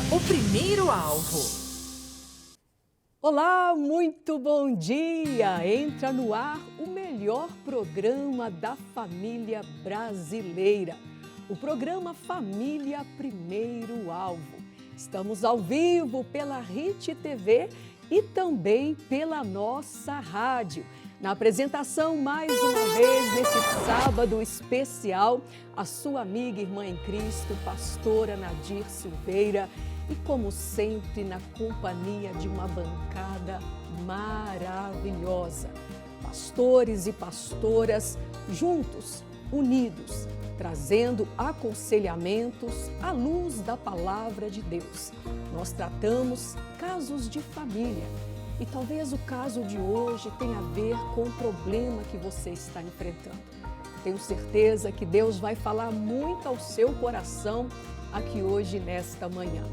o primeiro alvo. Olá, muito bom dia! Entra no ar o melhor programa da família brasileira. O programa Família Primeiro Alvo. Estamos ao vivo pela RIT TV e também pela nossa rádio. Na apresentação, mais uma vez, nesse sábado especial, a sua amiga e irmã em Cristo, pastora Nadir Silveira, e como sempre, na companhia de uma bancada maravilhosa. Pastores e pastoras juntos, unidos, trazendo aconselhamentos à luz da palavra de Deus. Nós tratamos casos de família. E talvez o caso de hoje tenha a ver com o problema que você está enfrentando. Tenho certeza que Deus vai falar muito ao seu coração aqui hoje, nesta manhã.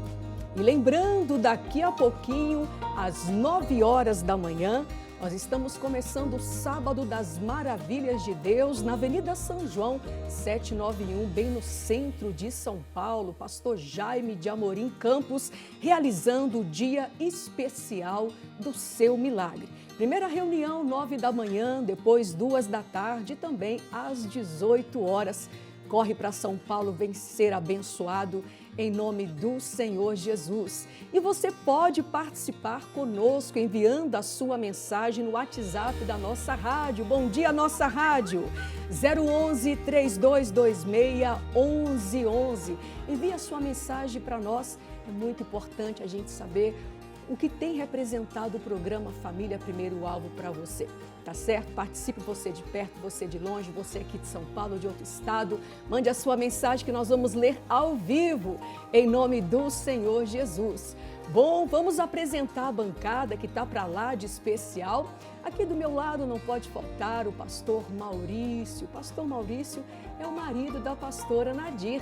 E lembrando, daqui a pouquinho, às 9 horas da manhã, nós estamos começando o Sábado das Maravilhas de Deus na Avenida São João, 791, bem no centro de São Paulo. Pastor Jaime de Amorim Campos, realizando o dia especial do seu milagre. Primeira reunião, 9 da manhã, depois 2 da tarde, também às 18 horas. Corre para São Paulo, vem ser abençoado em nome do Senhor Jesus. E você pode participar conosco enviando a sua mensagem no WhatsApp da nossa rádio. Bom dia, nossa rádio! 011-3226-1111. Envie a sua mensagem para nós. É muito importante a gente saber o que tem representado o programa Família Primeiro Alvo para você. Tá certo? Participe, você de perto, você de longe, você aqui de São Paulo, de outro estado. Mande a sua mensagem que nós vamos ler ao vivo, em nome do Senhor Jesus. Bom, vamos apresentar a bancada que está para lá de especial. Aqui do meu lado não pode faltar o pastor Maurício. O pastor Maurício é o marido da pastora Nadir.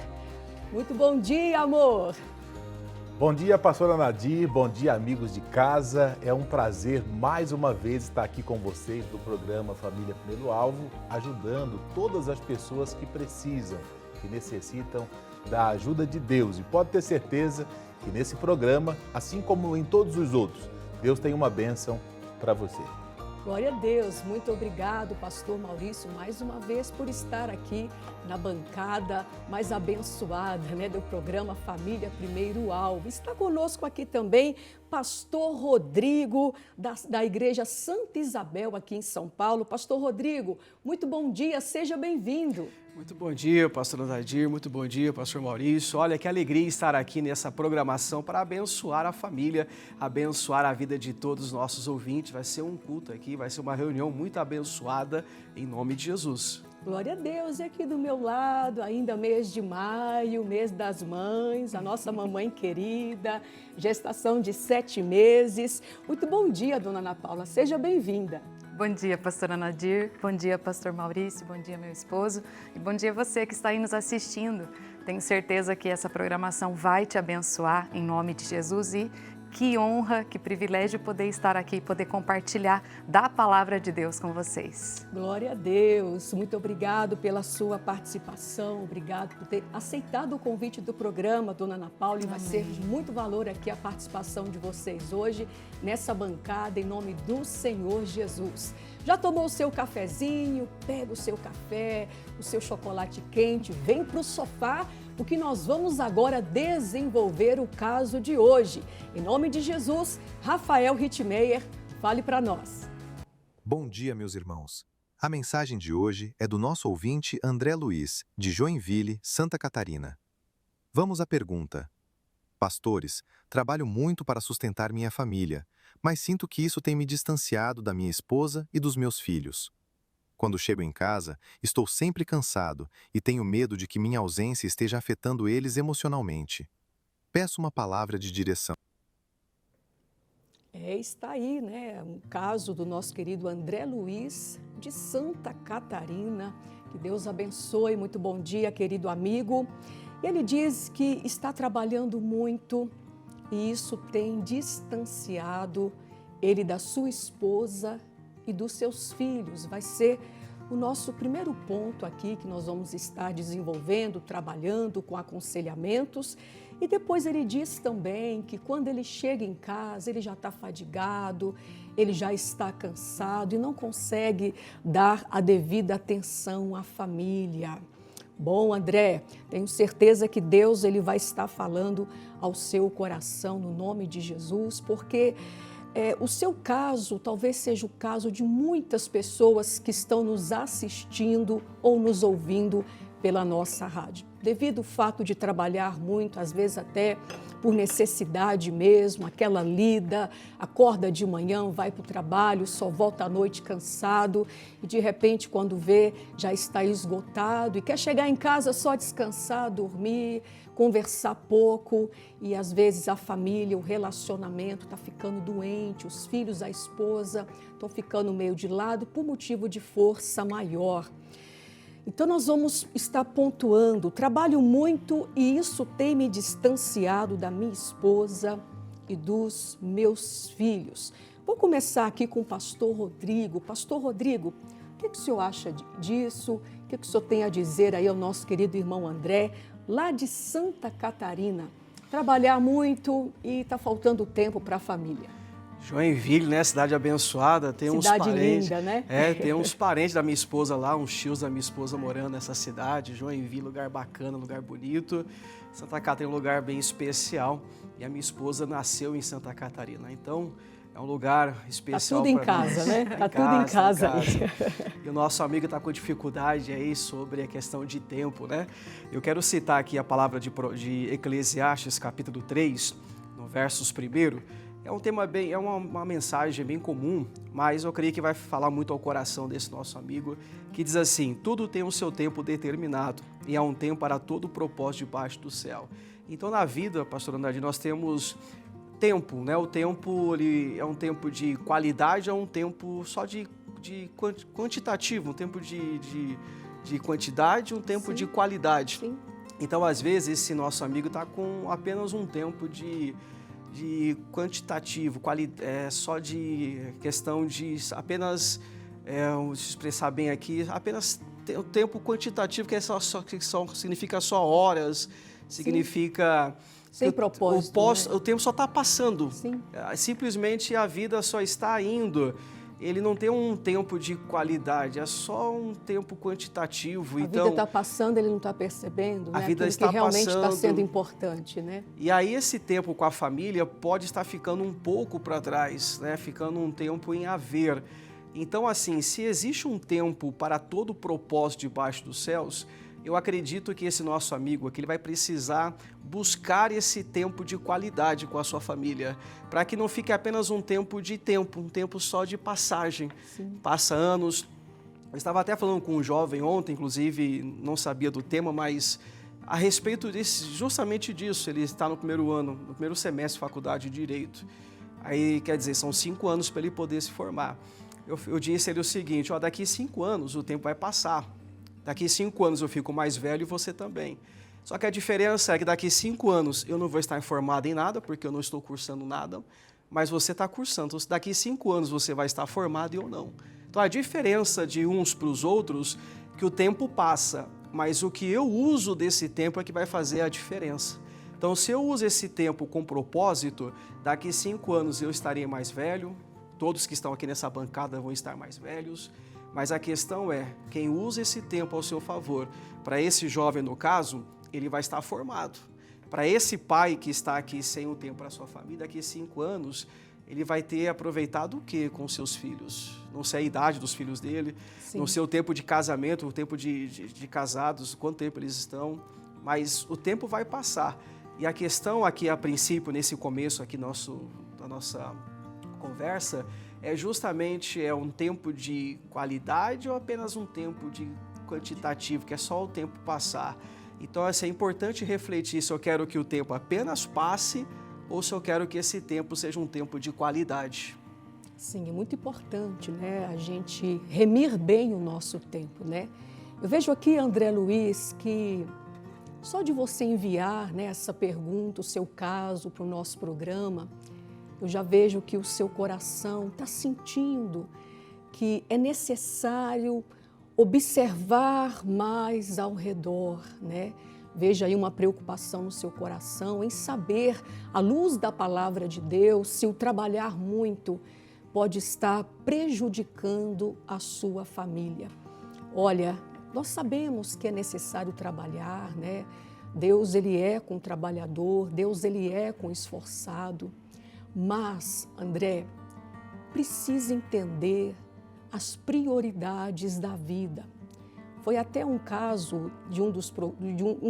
Muito bom dia, amor! Bom dia, pastora Nadir, bom dia, amigos de casa. É um prazer mais uma vez estar aqui com vocês do programa Família Primeiro Alvo, ajudando todas as pessoas que precisam, que necessitam da ajuda de Deus. E pode ter certeza que nesse programa, assim como em todos os outros, Deus tem uma bênção para você. Glória a Deus, muito obrigado, pastor Maurício, mais uma vez por estar aqui na bancada mais abençoada, do programa Família Primeiro Alvo. Está conosco aqui também pastor Rodrigo, da Igreja Santa Isabel, aqui em São Paulo. Pastor Rodrigo, muito bom dia, seja bem-vindo. Muito bom dia, pastor Nadir, muito bom dia, pastor Maurício. Olha, que alegria estar aqui nessa programação para abençoar a família, abençoar a vida de todos os nossos ouvintes. Vai ser um culto aqui, vai ser uma reunião muito abençoada, em nome de Jesus. Glória a Deus, e aqui do meu lado, ainda mês de maio, mês das mães, a nossa mamãe querida, gestação de 7 meses. Muito bom dia, dona Ana Paula, seja bem-vinda. Bom dia, pastora Nadir, bom dia, pastor Maurício, bom dia, meu esposo, e bom dia você que está aí nos assistindo. Tenho certeza que essa programação vai te abençoar, em nome de Jesus, e que honra, que privilégio poder estar aqui e poder compartilhar da palavra de Deus com vocês. Glória a Deus, muito obrigado pela sua participação, obrigado por ter aceitado o convite do programa, dona Ana Paula, e vai ser de muito valor aqui a participação de vocês hoje nessa bancada, em nome do Senhor Jesus. Já tomou o seu cafezinho? Pega o seu café, o seu chocolate quente, vem para o sofá, porque nós vamos agora desenvolver o caso de hoje. Em nome de Jesus, Rafael Rittmeyer, fale para nós. Bom dia, meus irmãos. A mensagem de hoje é do nosso ouvinte André Luiz, de Joinville, Santa Catarina. Vamos à pergunta. Pastores, trabalho muito para sustentar minha família, mas sinto que isso tem me distanciado da minha esposa e dos meus filhos. Quando chego em casa, estou sempre cansado e tenho medo de que minha ausência esteja afetando eles emocionalmente. Peço uma palavra de direção. Está aí, um caso do nosso querido André Luiz, de Santa Catarina. Que Deus abençoe. Muito bom dia, querido amigo. E ele diz que está trabalhando muito e isso tem distanciado ele da sua esposa e dos seus filhos. Vai ser O nosso primeiro ponto aqui, que nós vamos estar desenvolvendo, trabalhando com aconselhamentos, e depois ele diz também que quando ele chega em casa, ele já está fadigado, ele já está cansado e não consegue dar a devida atenção à família. Bom, André, tenho certeza que Deus ele vai estar falando ao seu coração no nome de Jesus, porque o seu caso talvez seja o caso de muitas pessoas que estão nos assistindo ou nos ouvindo pela nossa rádio. Devido ao fato de trabalhar muito, às vezes até por necessidade mesmo, aquela lida, acorda de manhã, vai para o trabalho, só volta à noite cansado e de repente quando vê já está esgotado e quer chegar em casa só descansar, dormir, conversar pouco e às vezes a família, o relacionamento está ficando doente, os filhos, a esposa estão ficando meio de lado por motivo de força maior. Então nós vamos estar pontuando, trabalho muito e isso tem me distanciado da minha esposa e dos meus filhos. Vou começar aqui com o pastor Rodrigo. Pastor Rodrigo, o que o senhor acha disso? O que o senhor tem a dizer aí ao nosso querido irmão André, lá de Santa Catarina? Trabalhar muito e está faltando tempo para a família. Joinville, né? Cidade abençoada, tem uns parentes. Cidade linda, né? Tem uns parentes da minha esposa lá, uns tios da minha esposa morando nessa cidade. Joinville, lugar bacana, lugar bonito. Santa Catarina é um lugar bem especial e a minha esposa nasceu em Santa Catarina. Então, é um lugar especial. Tá tudo em casa, né? Tá tudo em casa. E o nosso amigo está com dificuldade aí sobre a questão de tempo, né? Eu quero citar aqui a palavra de Eclesiastes, capítulo 3, no versos 1. É um tema bem, uma mensagem bem comum, mas eu creio que vai falar muito ao coração desse nosso amigo, que diz assim: tudo tem o seu tempo determinado e há um tempo para todo o propósito debaixo do céu. Então, na vida, pastor Andrade, nós temos tempo, né? O tempo ele é um tempo de qualidade, é um tempo só de quantitativo, um tempo de quantidade, um tempo de qualidade. Sim. Então, às vezes, esse nosso amigo está com apenas um tempo de quantitativo, só de questão de apenas, se expressar bem aqui, apenas o tempo quantitativo, que significa só horas, significa... Sem propósito, né? O tempo só está passando. Sim. Simplesmente a vida só está indo. Ele não tem um tempo de qualidade, é só um tempo quantitativo. A vida está passando, ele não está percebendo, né? A vida Aquilo está que realmente passando. está sendo importante, né? E aí esse tempo com a família pode estar ficando um pouco para trás, né? Ficando um tempo em haver. Então, assim, se existe um tempo para todo o propósito debaixo dos céus, eu acredito que esse nosso amigo aqui ele vai precisar buscar esse tempo de qualidade com a sua família, para que não fique apenas um tempo, um tempo só de passagem. Sim. Passa anos. Eu estava até falando com um jovem ontem, inclusive não sabia do tema, mas a respeito justamente disso. Ele está no primeiro ano, no primeiro semestre de faculdade de Direito. Aí, quer dizer, são 5 anos para ele poder se formar. Eu disse a ele o seguinte: daqui 5 anos o tempo vai passar. Daqui 5 anos eu fico mais velho e você também. Só que a diferença é que daqui 5 anos eu não vou estar informado em nada, porque eu não estou cursando nada, mas você está cursando. Então, daqui 5 anos você vai estar formado e eu não. Então, a diferença de uns para os outros é que o tempo passa, mas o que eu uso desse tempo é que vai fazer a diferença. Então, se eu uso esse tempo com propósito, daqui 5 anos eu estarei mais velho, todos que estão aqui nessa bancada vão estar mais velhos, mas a questão é, quem usa esse tempo ao seu favor, para esse jovem no caso, ele vai estar formado. Para esse pai que está aqui sem o tempo para a sua família, daqui a 5 anos, ele vai ter aproveitado o quê com seus filhos? Não sei a idade dos filhos dele, Sim. não sei o tempo de casamento, o tempo de casados, quanto tempo eles estão, mas o tempo vai passar. E a questão aqui, a princípio, nesse começo aqui da nossa conversa, é justamente um tempo de qualidade ou apenas um tempo de quantitativo, que é só o tempo passar. Então, é importante refletir se eu quero que o tempo apenas passe ou se eu quero que esse tempo seja um tempo de qualidade. Sim, é muito importante, né, a gente remir bem o nosso tempo, né? Eu vejo aqui, André Luiz, que só de você enviar, né, essa pergunta, o seu caso para o nosso programa, eu já vejo que o seu coração está sentindo que é necessário observar mais ao redor, né? Veja aí uma preocupação no seu coração em saber, à luz da palavra de Deus, se o trabalhar muito pode estar prejudicando a sua família. Olha, nós sabemos que é necessário trabalhar, né? Deus, Ele é com o trabalhador, Deus, Ele é com o esforçado. Mas, André, precisa entender as prioridades da vida. Foi até um caso de um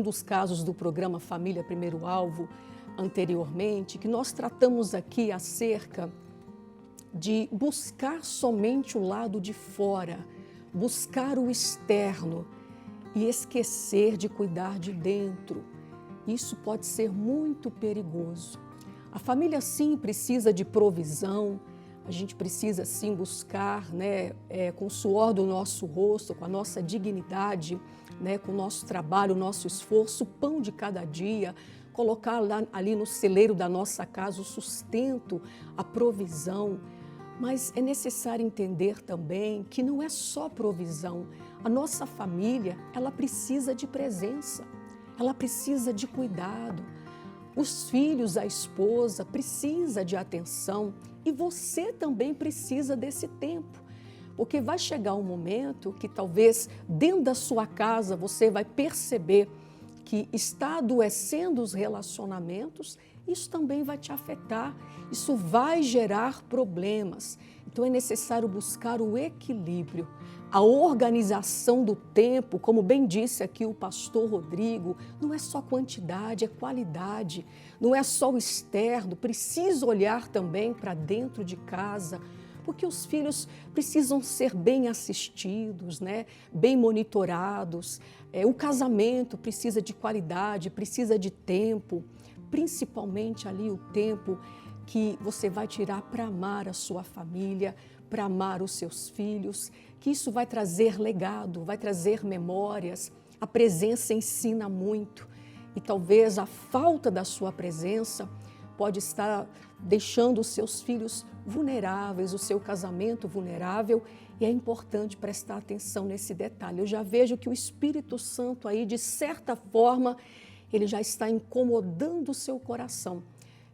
dos casos do programa Família Primeiro Alvo, anteriormente, que nós tratamos aqui acerca de buscar somente o lado de fora, buscar o externo e esquecer de cuidar de dentro. Isso pode ser muito perigoso. A família, sim, precisa de provisão, a gente precisa, sim, buscar, né, com o suor do nosso rosto, com a nossa dignidade, né, com o nosso trabalho, o nosso esforço, o pão de cada dia, colocar lá, ali no celeiro da nossa casa o sustento, a provisão. Mas é necessário entender também que não é só provisão. A nossa família, ela precisa de presença, ela precisa de cuidado. Os filhos, a esposa, precisa de atenção e você também precisa desse tempo. Porque vai chegar um momento que talvez dentro da sua casa você vai perceber que está adoecendo os relacionamentos, isso também vai te afetar, isso vai gerar problemas. Então é necessário buscar o equilíbrio, a organização do tempo, como bem disse aqui o pastor Rodrigo, não é só quantidade, é qualidade, não é só o externo, precisa olhar também para dentro de casa, porque os filhos precisam ser bem assistidos, né? Bem monitorados, o casamento precisa de qualidade, precisa de tempo, principalmente ali o tempo que você vai tirar para amar a sua família, para amar os seus filhos, que isso vai trazer legado, vai trazer memórias. A presença ensina muito e talvez a falta da sua presença pode estar deixando os seus filhos vulneráveis, o seu casamento vulnerável, e é importante prestar atenção nesse detalhe. Eu já vejo que o Espírito Santo aí, de certa forma, ele já está incomodando o seu coração,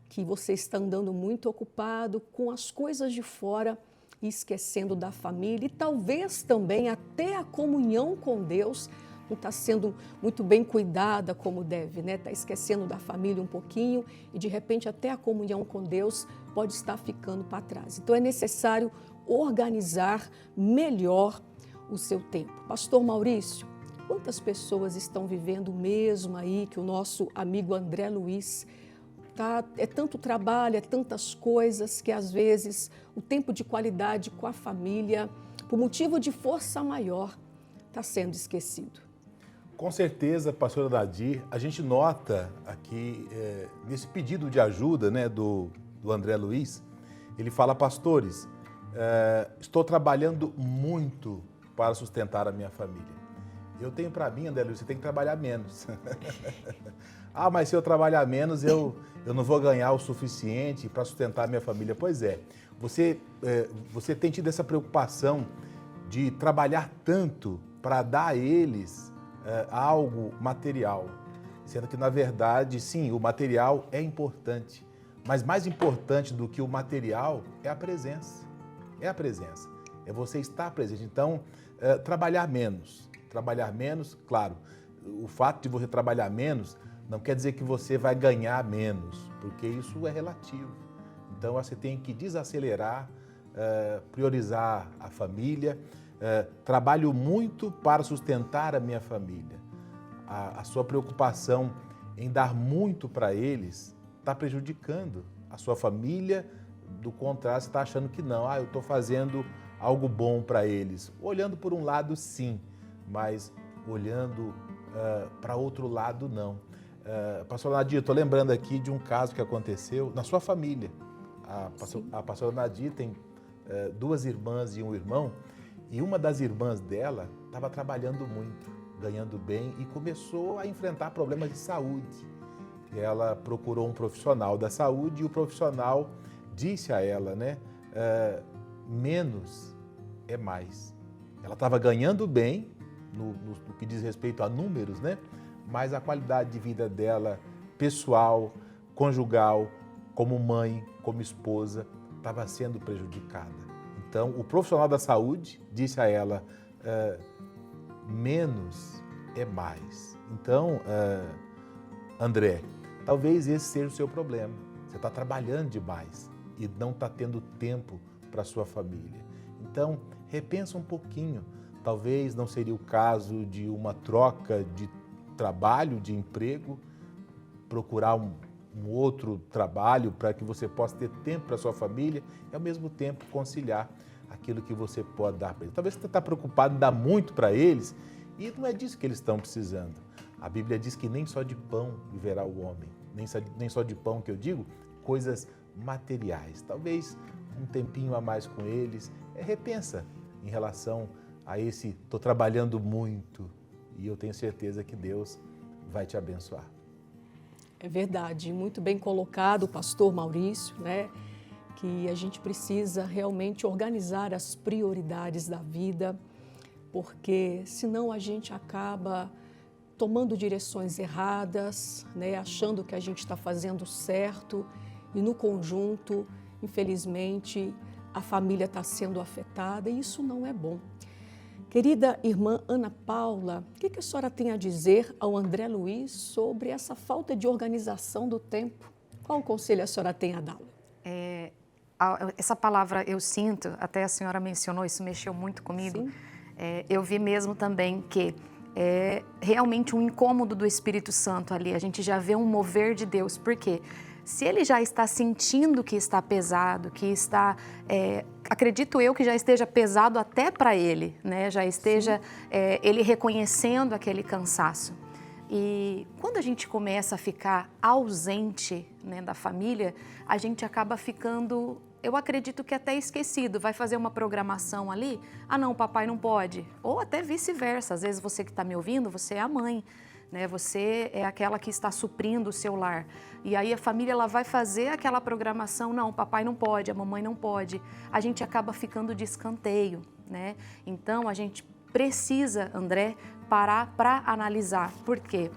que você está andando muito ocupado com as coisas de fora e esquecendo da família e talvez também até a comunhão com Deus não está sendo muito bem cuidada como deve, né? Está esquecendo da família um pouquinho e de repente até a comunhão com Deus pode estar ficando para trás. Então é necessário organizar melhor o seu tempo. Pastor Maurício, quantas pessoas estão vivendo o mesmo aí que o nosso amigo André Luiz? É tanto trabalho, é tantas coisas que às vezes o tempo de qualidade com a família, por motivo de força maior, está sendo esquecido. Com certeza, pastora Nadir, a gente nota aqui, nesse pedido de ajuda, né, do André Luiz, ele fala: pastores, estou trabalhando muito para sustentar a minha família. Eu tenho para mim, André Luiz, você tem que trabalhar menos. Ah, mas se eu trabalhar menos, eu não vou ganhar o suficiente para sustentar a minha família. Pois é, você tem tido essa preocupação de trabalhar tanto para dar a eles algo material, sendo que, na verdade, sim, o material é importante, mas mais importante do que o material é a presença. É a presença, é você estar presente. Então, trabalhar menos, claro, o fato de você trabalhar menos não quer dizer que você vai ganhar menos, porque isso é relativo. Então, você tem que desacelerar, priorizar a família. Trabalho muito para sustentar a minha família. A sua preocupação em dar muito para eles está prejudicando a sua família. Do contrário, você está achando que não, eu estou fazendo algo bom para eles. Olhando por um lado, sim, mas olhando para outro lado, não. Pastor Nadir, estou lembrando aqui de um caso que aconteceu na sua família. A pastora Nadir tem 2 irmãs e um irmão, e uma das irmãs dela estava trabalhando muito, ganhando bem, e começou a enfrentar problemas de saúde. Ela procurou um profissional da saúde e o profissional disse a ela, né, menos é mais. Ela estava ganhando bem, no que diz respeito a números, né? Mas a qualidade de vida dela, pessoal, conjugal, como mãe, como esposa, estava sendo prejudicada. Então, o profissional da saúde disse a ela, menos é mais. Então, André, talvez esse seja o seu problema. Você está trabalhando demais e não está tendo tempo para a sua família. Então, repensa um pouquinho. Talvez não seria o caso de uma troca de trabalho, de emprego, procurar um outro trabalho para que você possa ter tempo para a sua família e, ao mesmo tempo, conciliar aquilo que você pode dar para eles. Talvez você está preocupado em dar muito para eles e não é disso que eles estão precisando. A Bíblia diz que nem só de pão viverá o homem, nem só de pão que eu digo, coisas materiais. Talvez um tempinho a mais com eles. Repensa em relação a esse, estou trabalhando muito e eu tenho certeza que Deus vai te abençoar. É verdade, muito bem colocado o pastor Maurício, né? Que a gente precisa realmente organizar as prioridades da vida, porque senão a gente acaba tomando direções erradas, né? Achando que a gente está fazendo certo e no conjunto, infelizmente, a família está sendo afetada e isso não é bom. Querida irmã Ana Paula, o que a senhora tem a dizer ao André Luiz sobre essa falta de organização do tempo? Qual conselho a senhora tem a dá-lo? Essa palavra eu sinto, até a senhora mencionou, isso mexeu muito comigo. Eu vi mesmo também que é realmente um incômodo do Espírito Santo ali, a gente já vê um mover de Deus, por quê? Se ele já está sentindo que está pesado, que está, acredito eu que já esteja pesado até para ele, né? Já esteja ele reconhecendo aquele cansaço. E quando a gente começa a ficar ausente, né, da família, a gente acaba ficando, eu acredito que até esquecido, vai fazer uma programação ali, não, papai não pode, ou até vice-versa, às vezes você que está me ouvindo, você é a mãe, né? Você é aquela que está suprindo o seu lar. E aí a família ela vai fazer aquela programação, não, o papai não pode, a mamãe não pode. A gente acaba ficando de escanteio, né? Então a gente precisa, André, parar para analisar. Por quê?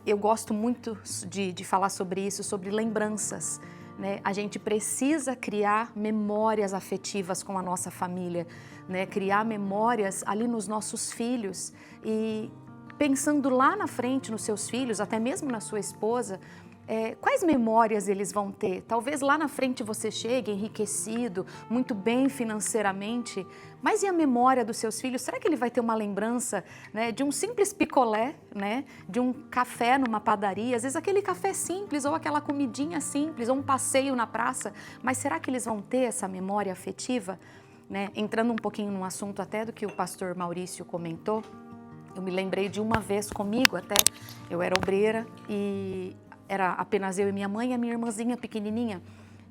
Eu gosto muito de falar sobre isso, sobre lembranças, né? A gente precisa criar memórias afetivas com a nossa família, né? Criar memórias ali nos nossos filhos e pensando lá na frente nos seus filhos, até mesmo na sua esposa, quais memórias eles vão ter? Talvez lá na frente você chegue enriquecido, muito bem financeiramente, mas e a memória dos seus filhos? Será que ele vai ter uma lembrança, né, de um simples picolé, né, de um café numa padaria, às vezes aquele café simples ou aquela comidinha simples ou um passeio na praça, mas será que eles vão ter essa memória afetiva? Né? Entrando um pouquinho no assunto até do que o pastor Maurício comentou, eu me lembrei de uma vez comigo até, eu era obreira e era apenas eu e minha mãe e a minha irmãzinha pequenininha.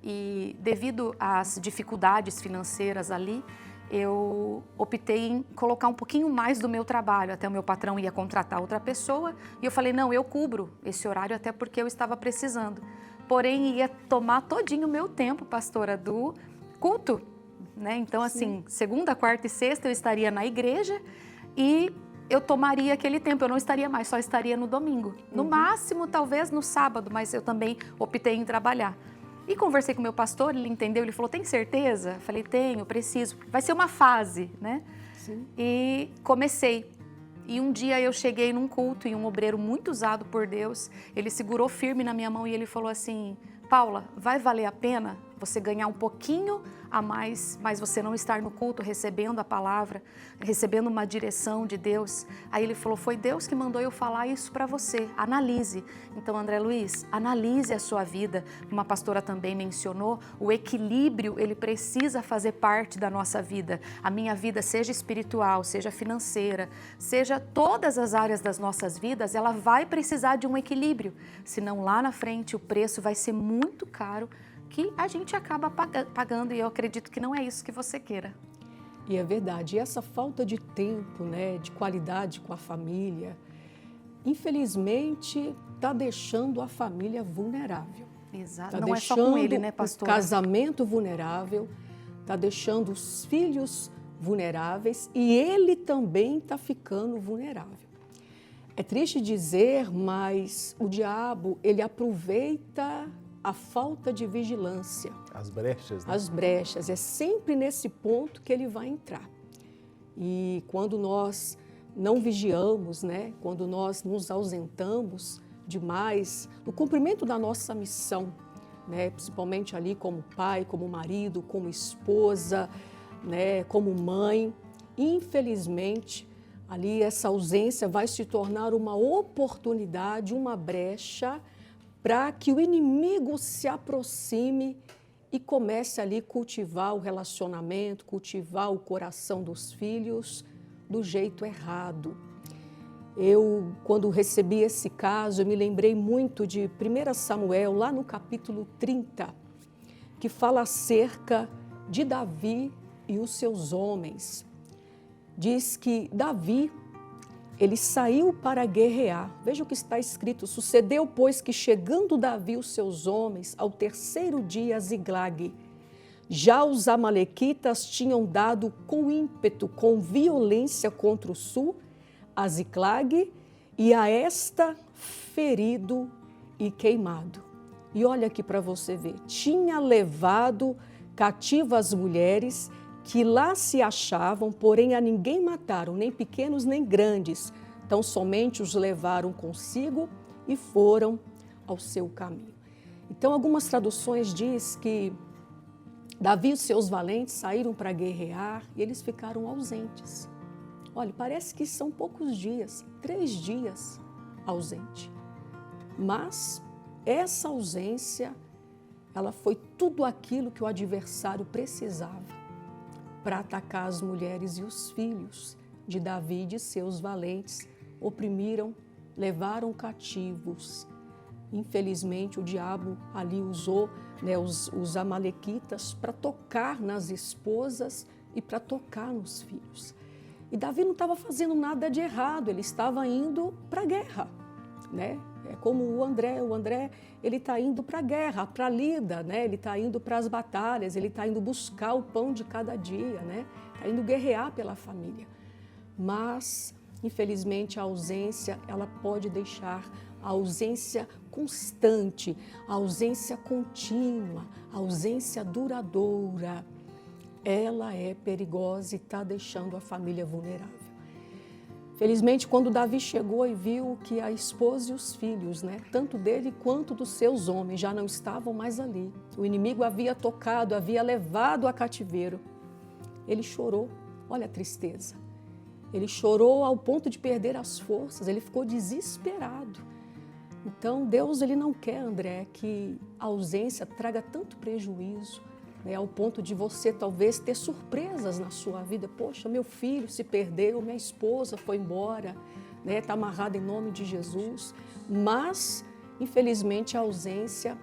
E devido às dificuldades financeiras ali, eu optei em colocar um pouquinho mais do meu trabalho. Até o meu patrão ia contratar outra pessoa e eu falei, não, eu cubro esse horário até porque eu estava precisando. Porém, ia tomar todinho o meu tempo, pastora, do culto. Né? Então, assim, segunda, quarta e sexta eu estaria na igreja e eu tomaria aquele tempo, eu não estaria mais, só estaria no domingo. No máximo, talvez no sábado, mas eu também optei em trabalhar. E conversei com o meu pastor, ele entendeu, ele falou, tem certeza? Eu falei, tenho, preciso. Vai ser uma fase, né? Sim. E comecei. E um dia eu cheguei num culto e um obreiro muito usado por Deus, ele segurou firme na minha mão e ele falou assim, Paula, vai valer a pena você ganhar um pouquinho a mais, mas você não estar no culto recebendo a palavra, recebendo uma direção de Deus? Aí ele falou, foi Deus que mandou eu falar isso para você, analise. Então, André Luiz, analise a sua vida. Uma pastora também mencionou, o equilíbrio, ele precisa fazer parte da nossa vida. A minha vida, seja espiritual, seja financeira, seja todas as áreas das nossas vidas, ela vai precisar de um equilíbrio. Senão lá na frente o preço vai ser muito caro, que a gente acaba pagando, e eu acredito que não é isso que você queira. E é verdade, essa falta de tempo, né, de qualidade com a família, infelizmente está deixando a família vulnerável. Exato, tá não é só com ele, né, pastor? O casamento vulnerável, está deixando os filhos vulneráveis e ele também está ficando vulnerável. É triste dizer, mas o diabo, ele aproveita a falta de vigilância. As brechas, né? As brechas, é sempre nesse ponto que ele vai entrar. E quando nós não vigiamos, né? Quando nós nos ausentamos demais no cumprimento da nossa missão, né? Principalmente ali como pai, como marido, como esposa, né? Como mãe, infelizmente, ali essa ausência vai se tornar uma oportunidade, uma brecha para que o inimigo se aproxime e comece ali cultivar o relacionamento, cultivar o coração dos filhos do jeito errado. Eu, quando recebi esse caso, eu me lembrei muito de 1 Samuel, lá no capítulo 30, que fala acerca de Davi e os seus homens. Diz que Davi, ele saiu para guerrear. Veja o que está escrito. Sucedeu, pois, que chegando Davi e os seus homens ao terceiro dia a Ziglag, já os amalequitas tinham dado com ímpeto, com violência contra o sul, a Ziglag, e a esta ferido e queimado. E olha aqui para você ver, tinha levado cativas as mulheres que lá se achavam, porém a ninguém mataram, nem pequenos nem grandes, tão somente os levaram consigo e foram ao seu caminho. Então, algumas traduções diz que Davi e os seus valentes saíram para guerrear e eles ficaram ausentes. Olha, parece que são poucos dias, 3 dias ausente. Mas essa ausência, ela foi tudo aquilo que o adversário precisava para atacar as mulheres e os filhos de Davi e de seus valentes. Oprimiram, levaram cativos. Infelizmente, o diabo ali usou, né, os amalequitas para tocar nas esposas e para tocar nos filhos. E Davi não estava fazendo nada de errado, ele estava indo para a guerra, né? É como o André ele está indo para a guerra, para a lida, né? Ele está indo para as batalhas, ele está indo buscar o pão de cada dia, né? Está indo guerrear pela família. Mas, infelizmente, a ausência, ela pode deixar a ausência constante, a ausência contínua, a ausência duradoura. Ela é perigosa e está deixando a família vulnerável. Felizmente, quando Davi chegou e viu que a esposa e os filhos, né, tanto dele quanto dos seus homens, já não estavam mais ali. O inimigo havia tocado, havia levado a cativeiro. Ele chorou, olha a tristeza. Ele chorou ao ponto de perder as forças, ele ficou desesperado. Então, Deus, ele não quer, André, que a ausência traga tanto prejuízo, né, ao ponto de você talvez ter surpresas na sua vida. Poxa, meu filho se perdeu, minha esposa foi embora, né, está amarrada em nome de Jesus. Mas, infelizmente, a ausência,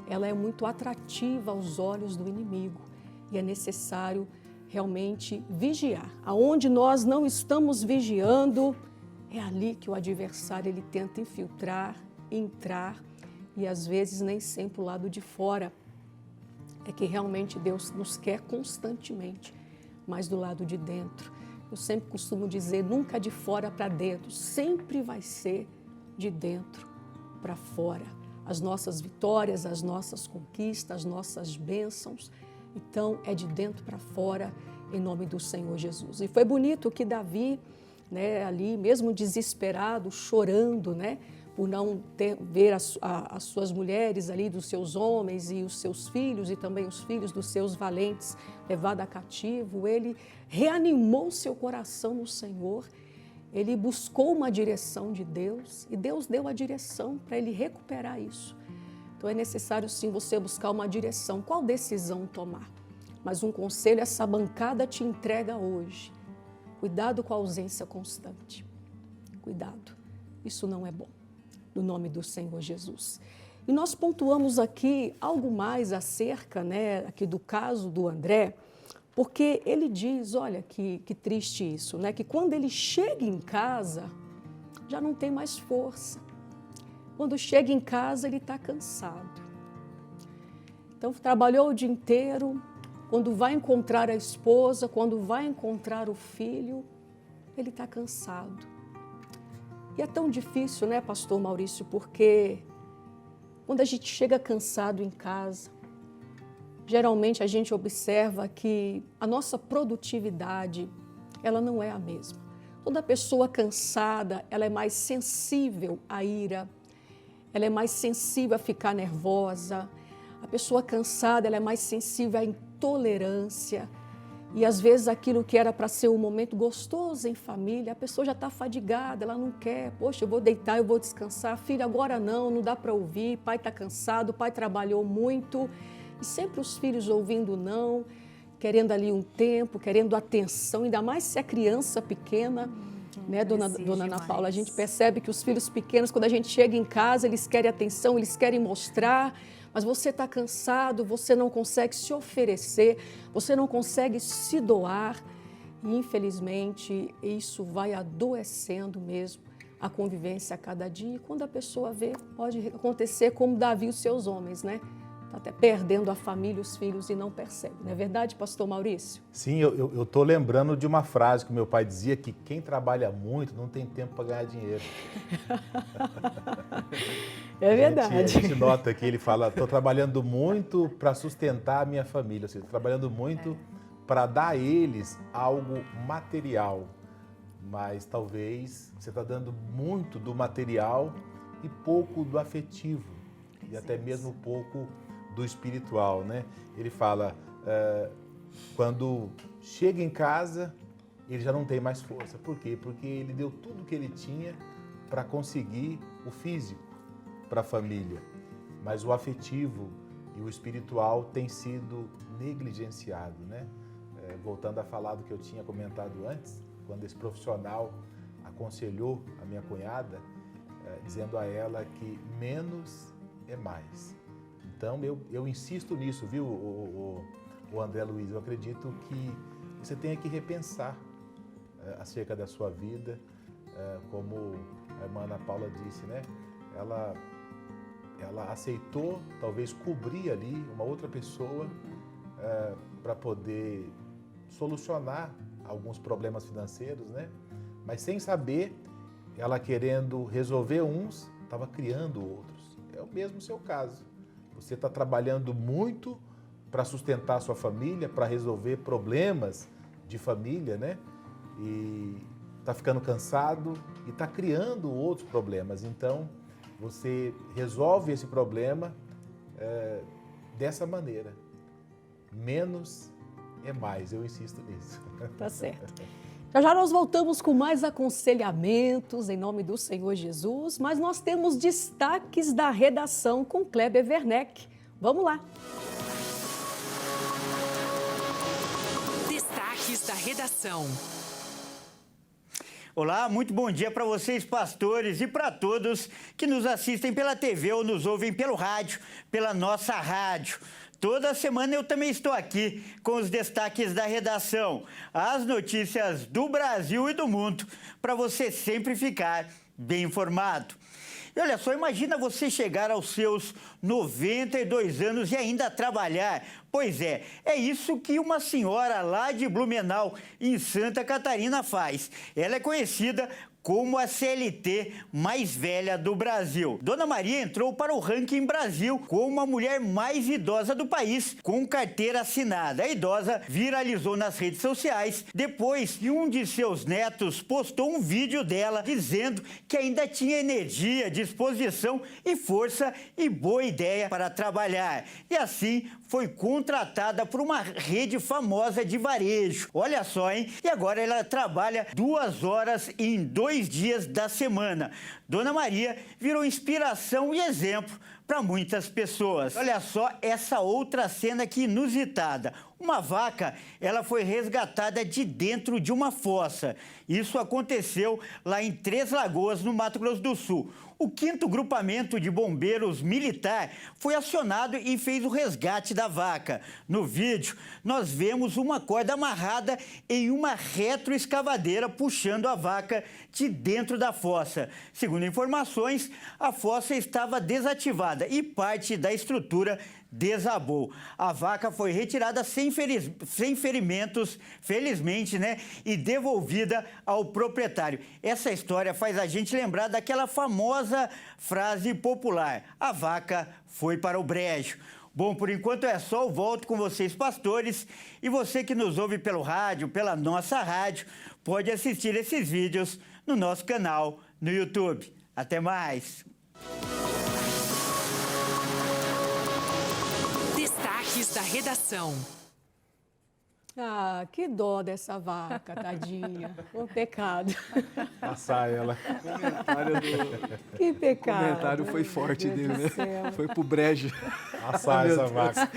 ela é muito atrativa aos olhos do inimigo e é necessário realmente vigiar. Aonde nós não estamos vigiando, é ali que o adversário ele tenta infiltrar, entrar, e às vezes nem sempre o lado de fora é que realmente Deus nos quer constantemente, mas do lado de dentro. Eu sempre costumo dizer, nunca de fora para dentro, sempre vai ser de dentro para fora. As nossas vitórias, as nossas conquistas, as nossas bênçãos, então é de dentro para fora, em nome do Senhor Jesus. E foi bonito que Davi, né, ali mesmo desesperado, chorando, né, por não ver as suas mulheres ali, dos seus homens e os seus filhos e também os filhos dos seus valentes levados a cativo, ele reanimou seu coração no Senhor, ele buscou uma direção de Deus e Deus deu a direção para ele recuperar isso. Então é necessário sim você buscar uma direção, qual decisão tomar. Mas um conselho essa bancada te entrega hoje, cuidado com a ausência constante, cuidado, isso não é bom. No nome do Senhor Jesus. E nós pontuamos aqui algo mais acerca, né, aqui do caso do André, porque ele diz, olha que triste isso, né, que quando ele chega em casa, já não tem mais força. Quando chega em casa, ele está cansado. Então, trabalhou o dia inteiro, quando vai encontrar a esposa, quando vai encontrar o filho, ele está cansado. E é tão difícil, né, pastor Maurício, porque quando a gente chega cansado em casa, geralmente a gente observa que a nossa produtividade, ela não é a mesma. Toda pessoa cansada, ela é mais sensível à ira, ela é mais sensível a ficar nervosa. A pessoa cansada, ela é mais sensível à intolerância. E às vezes aquilo que era para ser um momento gostoso em família, a pessoa já está fadigada, ela não quer. Poxa, eu vou deitar, eu vou descansar. Filho, agora não dá para ouvir. Pai está cansado, o pai trabalhou muito. E sempre os filhos ouvindo não, querendo ali um tempo, querendo atenção, ainda mais se é criança pequena, né, dona Ana Paula? A gente percebe que os filhos pequenos, quando a gente chega em casa, eles querem atenção, eles querem mostrar, mas você está cansado, você não consegue se oferecer, você não consegue se doar e, infelizmente, isso vai adoecendo mesmo a convivência a cada dia. E quando a pessoa vê, pode acontecer como Davi e os seus homens, né? Está até perdendo a família, os filhos e não percebe. Não é verdade, pastor Maurício? Sim, eu estou lembrando de uma frase que meu pai dizia, que quem trabalha muito não tem tempo para ganhar dinheiro. É verdade. A gente nota que ele fala, estou trabalhando muito para sustentar a minha família, ou seja, trabalhando muito para dar a eles algo material. Mas talvez você está dando muito do material e pouco do afetivo, e até mesmo pouco do espiritual, né? Ele fala, quando chega em casa, ele já não tem mais força. Por quê? Porque ele deu tudo o que ele tinha para conseguir o físico para a família, mas o afetivo e o espiritual tem sido negligenciado, né? Voltando a falar do que eu tinha comentado antes, quando esse profissional aconselhou a minha cunhada, dizendo a ela que menos é mais. Então, eu insisto nisso, viu, o André Luiz? Eu acredito que você tenha que repensar acerca da sua vida, como a irmã Ana Paula disse, né? Ela aceitou, talvez, cobrir ali uma outra pessoa para poder solucionar alguns problemas financeiros, né? Mas sem saber, ela querendo resolver uns, estava criando outros. É o mesmo seu caso. Você está trabalhando muito para sustentar a sua família, para resolver problemas de família, né? E está ficando cansado e está criando outros problemas. Então, você resolve esse problema dessa maneira. Menos é mais, eu insisto nisso. Tá certo. Já nós voltamos com mais aconselhamentos em nome do Senhor Jesus, mas nós temos destaques da redação com Kleber Werneck. Vamos lá. Destaques da redação. Olá, muito bom dia para vocês, pastores, e para todos que nos assistem pela TV ou nos ouvem pelo rádio, pela nossa rádio. Toda semana eu também estou aqui com os destaques da redação, as notícias do Brasil e do mundo, para você sempre ficar bem informado. E olha só, imagina você chegar aos seus 92 anos e ainda trabalhar. Pois é isso que uma senhora lá de Blumenau, em Santa Catarina, faz. Ela é conhecida como a CLT mais velha do Brasil. Dona Maria entrou para o ranking Brasil como a mulher mais idosa do país, com carteira assinada. A idosa viralizou nas redes sociais depois que um de seus netos postou um vídeo dela dizendo que ainda tinha energia, disposição e força e boa ideia para trabalhar. E assim foi contratada por uma rede famosa de varejo. Olha só, hein? E agora ela trabalha 2 horas em 2 dias da semana. Dona Maria virou inspiração e exemplo para muitas pessoas. Olha só essa outra cena que inusitada. Uma vaca, ela foi resgatada de dentro de uma fossa. Isso aconteceu lá em Três Lagoas, no Mato Grosso do Sul. O 5º Grupamento de Bombeiros Militar foi acionado e fez o resgate da vaca. No vídeo, nós vemos uma corda amarrada em uma retroescavadeira puxando a vaca de dentro da fossa. Segundo informações, a fossa estava desativada e parte da estrutura desabou. A vaca foi retirada sem ferimentos, felizmente, né? E devolvida ao proprietário. Essa história faz a gente lembrar daquela famosa frase popular: a vaca foi para o brejo. Bom, por enquanto é só, eu volto com vocês, pastores, e você que nos ouve pelo rádio, pela nossa rádio, pode assistir esses vídeos no nosso canal no YouTube. Até mais! Destaques da redação. Ah, que dó dessa vaca, tadinha. O pecado. Passar ela. Que pecado. O comentário foi forte Meu dele, Deus né? do céu. Foi pro brejo. Assar essa vaca.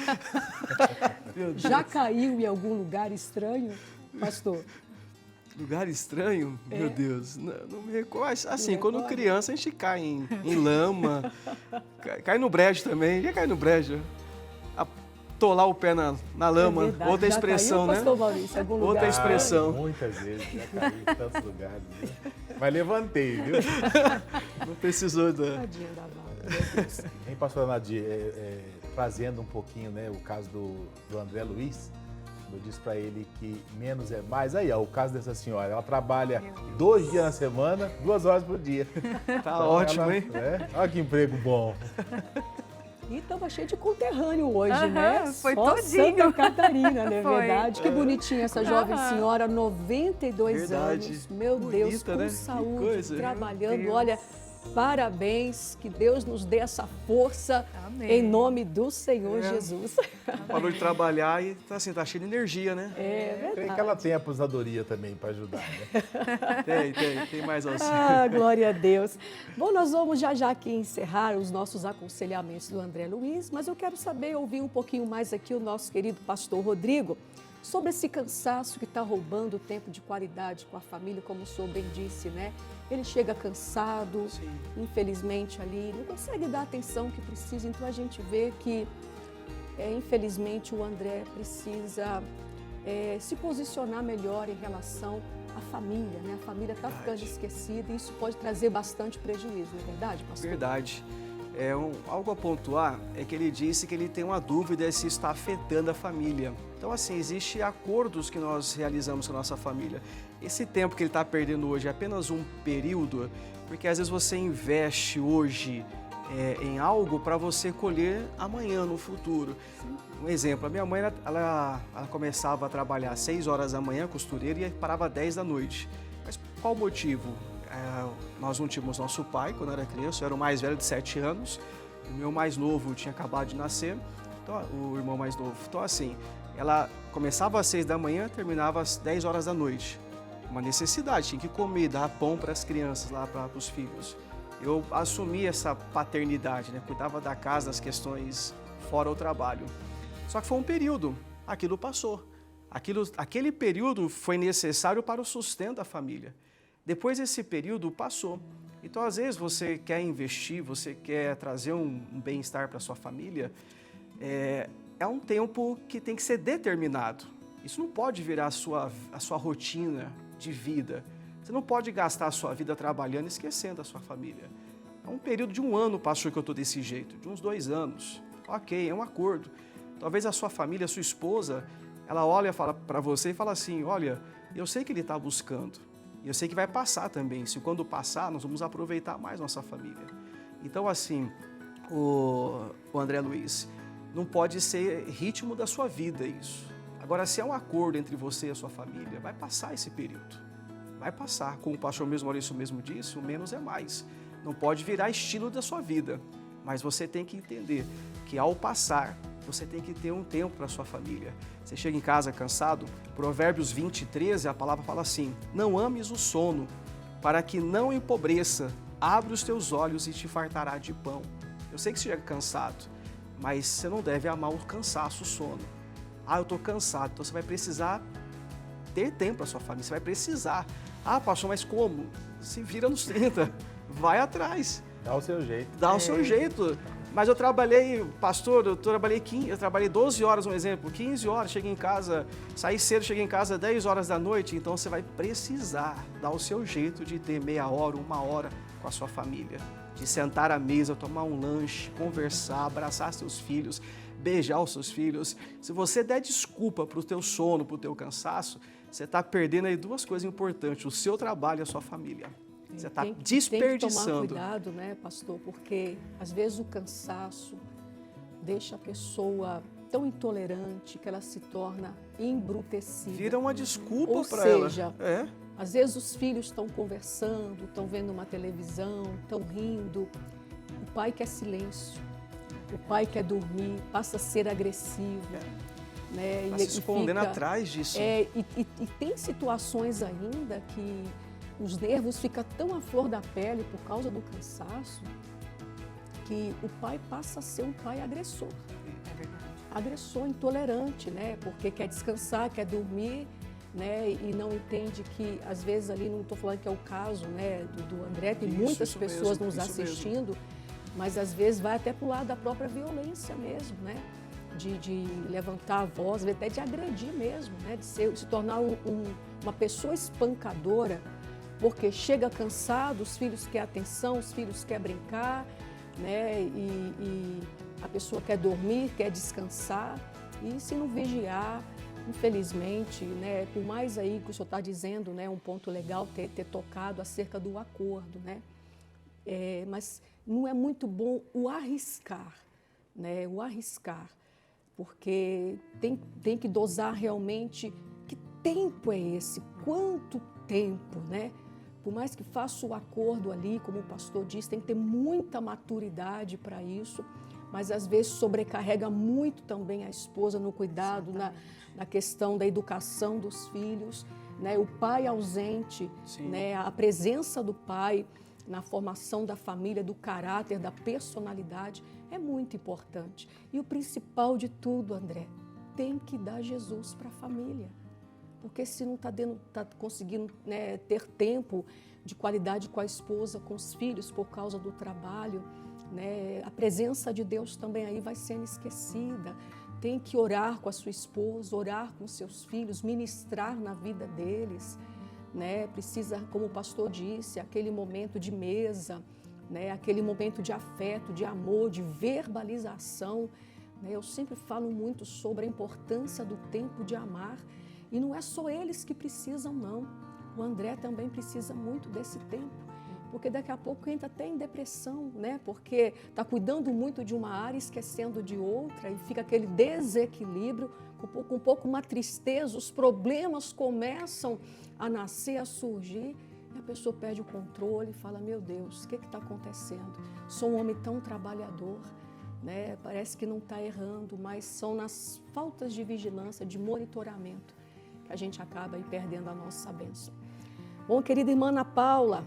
Já caiu em algum lugar estranho, pastor? Lugar estranho? Meu Deus. Não me recordo. Assim, Não quando recorda? criança a gente cai em lama. Cai no brejo também. Já cai no brejo. Atolar o pé na lama. É verdade. Outra Já expressão, caiu, né? pastor Maurício, em algum Outra lugar? expressão. Muitas vezes, já caí em tantos lugares. Viu? Mas levantei, viu? Não precisou da... Tadinha da vaca, meu Deus. Hein, pastor Nadir, trazendo um pouquinho, né, o caso do André Luiz, eu disse para ele que menos é mais. Aí, ó, o caso dessa senhora, ela trabalha 2 dias na semana, 2 horas por dia. Tá ótimo, ela, hein? Olha que emprego bom. E estava cheio de conterrâneo hoje, Aham, né? foi Só todinho. Santa Catarina, não é Foi. verdade? Que bonitinha essa jovem Aham. senhora, 92 Verdade. anos. Meu Bonita, Deus, com né? Que saúde, coisa. trabalhando. Meu Deus. Olha, parabéns, que Deus nos dê essa força Amém. em nome do Senhor É. Jesus. Parou de trabalhar e tá assim, tá cheio de energia, né? É Creio verdade. que ela tem aposentadoria também para ajudar, né? Tem mais auxílio. Ah, glória a Deus. Bom, nós vamos já aqui encerrar os nossos aconselhamentos do André Luiz, mas eu quero saber, ouvir um pouquinho mais aqui o nosso querido pastor Rodrigo, sobre esse cansaço que está roubando o tempo de qualidade com a família, como o senhor bem disse, né? Ele chega cansado, Sim. infelizmente ali, não consegue dar a atenção que precisa, então a gente vê que, infelizmente, o André precisa se posicionar melhor em relação à família, né? A família está ficando esquecida e isso pode trazer bastante prejuízo, não é verdade, pastor? Verdade. Algo a pontuar é que ele disse que ele tem uma dúvida se está afetando a família. Então, assim, existem acordos que nós realizamos com a nossa família. Esse tempo que ele está perdendo hoje é apenas um período, porque às vezes você investe hoje em algo para você colher amanhã, no futuro. Um exemplo, a minha mãe, ela começava a trabalhar às 6 horas da manhã, costureira, e parava às 10 da noite. Mas qual o motivo? Nós não tínhamos nosso pai quando era criança, eu era o mais velho de 7 anos, o meu mais novo tinha acabado de nascer, então, o irmão mais novo. Então, assim, ela começava às 6 da manhã, terminava às 10 horas da noite. Uma necessidade, tinha que comer, dar pão para as crianças, lá para os filhos. Eu assumi essa paternidade, né? Cuidava da casa, das questões fora o trabalho. Só que foi um período, aquilo passou. Aquele período foi necessário para o sustento da família. Depois esse período passou. Então, às vezes, você quer investir, você quer trazer um bem-estar para a sua família, é um tempo que tem que ser determinado. Isso não pode virar a sua rotina de vida. Você não pode gastar a sua vida trabalhando e esquecendo a sua família. É um período de 1 ano, pastor, que eu estou desse jeito, de uns 2 anos. Ok, é um acordo. Talvez a sua família, a sua esposa, ela olha para você e fala assim, olha, eu sei que ele está buscando. E eu sei que vai passar também. Se quando passar, nós vamos aproveitar mais nossa família. Então, assim, o André Luiz, não pode ser ritmo da sua vida isso. Agora, se é um acordo entre você e a sua família, vai passar esse período. Vai passar. Como o pastor Maurício mesmo disse, o menos é mais. Não pode virar estilo da sua vida. Mas você tem que entender que ao passar, você tem que ter um tempo para a sua família. Você chega em casa cansado, Provérbios 20:13, a palavra fala assim, não ames o sono, para que não empobreça, abre os teus olhos e te fartará de pão. Eu sei que você chega cansado, mas você não deve amar o cansaço, o sono. Eu estou cansado, então você vai precisar ter tempo para a sua família, você vai precisar. Pastor, mas como? Se vira nos 30, vai atrás. Dá o seu jeito. Dá o seu jeito. Mas eu trabalhei, pastor, eu trabalhei 12 horas, um exemplo, 15 horas, cheguei em casa, saí cedo, cheguei em casa 10 horas da noite, então você vai precisar dar o seu jeito de ter meia hora, 1 hora com a sua família, de sentar à mesa, tomar um lanche, conversar, abraçar seus filhos, beijar os seus filhos, se você der desculpa para o teu sono, para o teu cansaço, você está perdendo aí duas coisas importantes, o seu trabalho e a sua família. Você está desperdiçando. Tem que tomar cuidado, né, pastor? Porque às vezes o cansaço deixa a pessoa tão intolerante que ela se torna embrutecida. Vira uma desculpa para ela. Ou seja, às vezes os filhos estão conversando, estão vendo uma televisão, estão rindo. O pai quer silêncio, o pai quer dormir, passa a ser agressivo. Né? Está se escondendo atrás disso. E tem situações ainda que os nervos ficam tão à flor da pele por causa do cansaço que o pai passa a ser um pai agressor. É verdade. Agressor, intolerante, né? Porque quer descansar, quer dormir, né? E não entende que, às vezes, ali, não estou falando que é o caso, né, do André, tem muitas pessoas nos assistindo, mas às vezes vai até para o lado da própria violência mesmo, né? De levantar a voz, até de agredir mesmo, né? De se tornar uma pessoa espancadora, porque chega cansado, os filhos querem atenção, os filhos querem brincar, né? E a pessoa quer dormir, quer descansar, e se não vigiar, infelizmente, né? Por mais aí que o senhor está dizendo, né? Um ponto legal ter tocado acerca do acordo, né? Mas não é muito bom o arriscar, né? O arriscar, porque tem que dosar realmente que tempo é esse, quanto tempo, né? Por mais que faça o acordo ali, como o pastor disse, tem que ter muita maturidade para isso, mas às vezes sobrecarrega muito também a esposa no cuidado, na questão da educação dos filhos, né? O pai ausente, né? A presença do pai na formação da família, do caráter, da personalidade, é muito importante. E o principal de tudo, André, tem que dar Jesus para a família. Porque se não está conseguindo, né, ter tempo de qualidade com a esposa, com os filhos, por causa do trabalho, né, a presença de Deus também aí vai sendo esquecida. Tem que orar com a sua esposa, orar com seus filhos, ministrar na vida deles, né? Precisa, como o pastor disse, aquele momento de mesa, né, aquele momento de afeto, de amor, de verbalização, né? Eu sempre falo muito sobre a importância do tempo de amar. E não é só eles que precisam, não. O André também precisa muito desse tempo, porque daqui a pouco entra até em depressão, né? Porque está cuidando muito de uma área, esquecendo de outra, e fica aquele desequilíbrio, com um pouco uma tristeza, os problemas começam a nascer, a surgir, e a pessoa perde o controle e fala, meu Deus, o que está acontecendo? Sou um homem tão trabalhador, né? Parece que não está errando, mas são nas faltas de vigilância, de monitoramento, que a gente acaba aí perdendo a nossa bênção. Bom, querida irmã Ana Paula,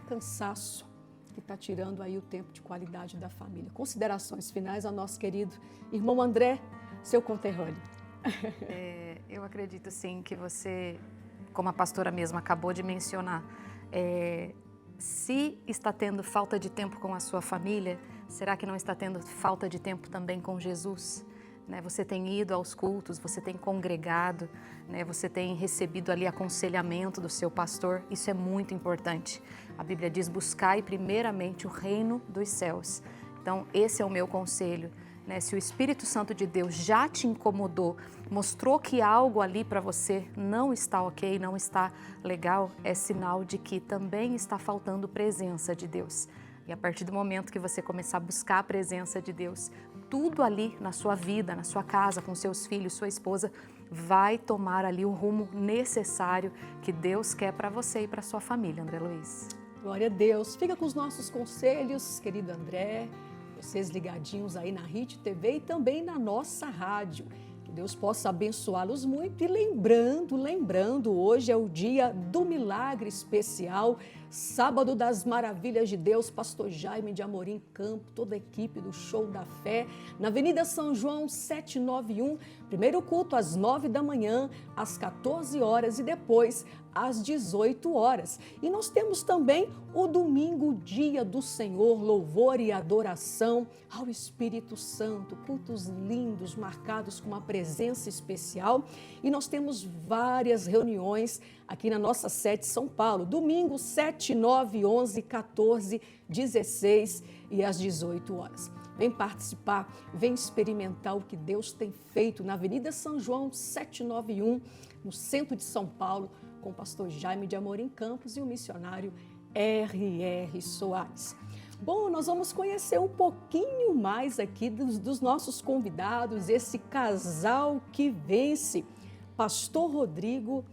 cansaço que está tirando aí o tempo de qualidade da família. Considerações finais ao nosso querido irmão André, seu conterrâneo. Eu acredito sim que você, como a pastora mesma acabou de mencionar, se está tendo falta de tempo com a sua família, será que não está tendo falta de tempo também com Jesus? Né? Você tem ido aos cultos, você tem congregado, né? Você tem recebido ali aconselhamento do seu pastor, isso é muito importante. A Bíblia diz, buscai primeiramente o reino dos céus. Então, esse é o meu conselho. Né? Se o Espírito Santo de Deus já te incomodou, mostrou que algo ali para você não está ok, não está legal, é sinal de que também está faltando presença de Deus. E a partir do momento que você começar a buscar a presença de Deus, tudo ali na sua vida, na sua casa, com seus filhos, sua esposa, vai tomar ali o rumo necessário que Deus quer para você e para sua família, André Luiz. Glória a Deus. Fica com os nossos conselhos, querido André, vocês ligadinhos aí na RIT TV e também na nossa rádio. Que Deus possa abençoá-los muito. E lembrando, hoje é o dia do milagre especial, Sábado das Maravilhas de Deus, Pastor Jaime de Amorim Campo, toda a equipe do Show da Fé, na Avenida São João 791, primeiro culto às 9 da manhã, às 14 horas e depois às 18 horas. E nós temos também o domingo, dia do Senhor, louvor e adoração ao Espírito Santo, cultos lindos, marcados com uma presença especial. E nós temos várias reuniões aqui na nossa sede São Paulo, domingo 7, 9, 11, 14, 16 e às 18 horas. Vem participar, vem experimentar o que Deus tem feito na Avenida São João 791, no centro de São Paulo, com o pastor Jaime de Amorim Campos e o missionário R.R. Soares. Bom, nós vamos conhecer um pouquinho mais aqui dos nossos convidados, esse casal que vence, Pastor Rodrigo